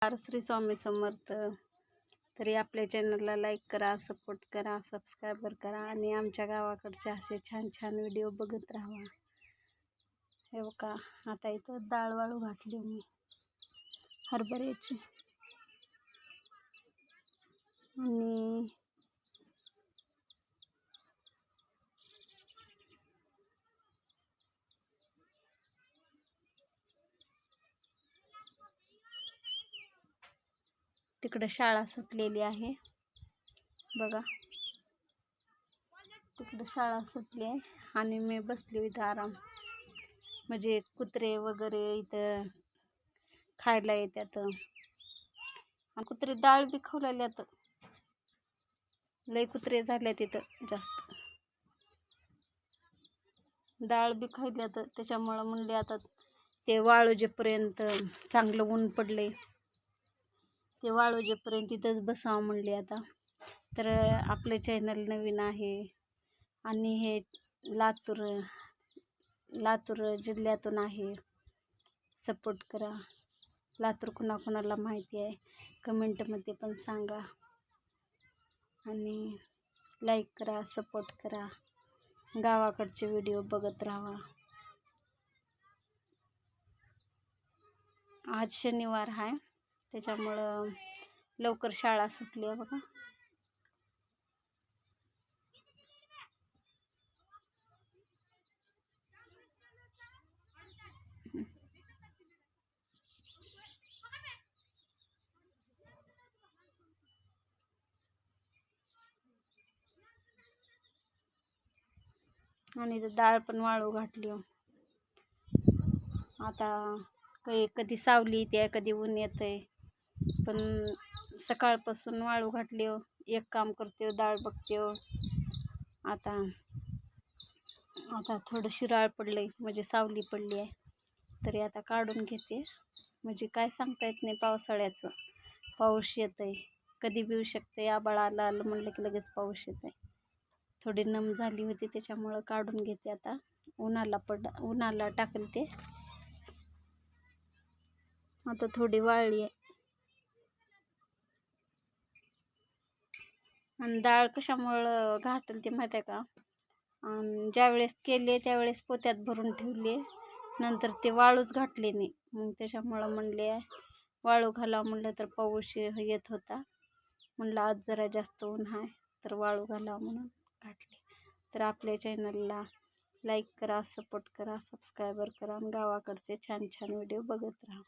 श्री स्वामी समर्थ. तरी आपल्या चॅनलला लाईक करा, सपोर्ट करा, सबस्क्रायबर करा आणि आमच्या गावाकडचे असे छान छान व्हिडिओ बघत राहा. हे बघा, आता इथं डाळ वाळू घातली मी हरभऱ्याची आणि तिकडे शाळा सुटलेली आहे बघा. तिकडे शाळा सुटली आहे आणि मी बसली इथं आराम. म्हणजे कुत्रे वगैरे इथं खायला येतात आणि कुत्रे डाळ बी खाऊ लागल्यात. लय कुत्रे झाले तिथं जास्त, डाळ बी खायल्यात. त्याच्यामुळं म्हणले आता ते वाळूजेपर्यंत चांगलं ऊन पडले, ते वाळूजेपर्यंत तिथंच बसावं म्हणले आता. तर आपले चॅनल नवीन आहे आणि हे लातूर जिल्ह्यातून आहे. सपोर्ट करा. लातूर कुणाकुणाला माहिती आहे कमेंटमध्ये पण सांगा आणि लाईक करा, सपोर्ट करा. गावाकडचे व्हिडिओ बघत राहा. आज शनिवार आहे त्याच्यामुळं लवकर शाळा सुटली आहे बघा. आणि डाळ पण वाळू घातली. आता कधी सावली येते, कधी ऊन येतंय, पण सकाळपासून वाळू घातली. एक काम करते, डाळ बघते. आता थोडं शिराळ पडलंय, म्हणजे सावली पडली आहे, तरी आता काढून घेते. म्हणजे काय सांगता येत नाही पावसाळ्याचं. पाऊस येतंय, कधी बी येऊ शकते. आभाळ आलं म्हणलं की लगेच पाऊस येतंय. थोडी नम झाली होती त्याच्यामुळं काढून घेते. आता उन्हाला टाकले ते. आता थोडी वाळली आहे. आणि डाळ कशामुळं घातली ते माहिती आहे का? ज्यावेळेस केले त्यावेळेस पोत्यात भरून ठेवले, नंतर ते वाळूच घातले नाही. मग त्याच्यामुळं म्हणले वाळू घाला म्हणलं, तर पाऊस येत होता. म्हणलं आज जरा जास्त ऊन आहे तर वाळू घाला म्हणून घातले. तर आपल्या चॅनलला लाईक करा, सपोर्ट करा, सबस्क्रायबर करा आणि गावाकडचे छान छान व्हिडिओ बघत राहा.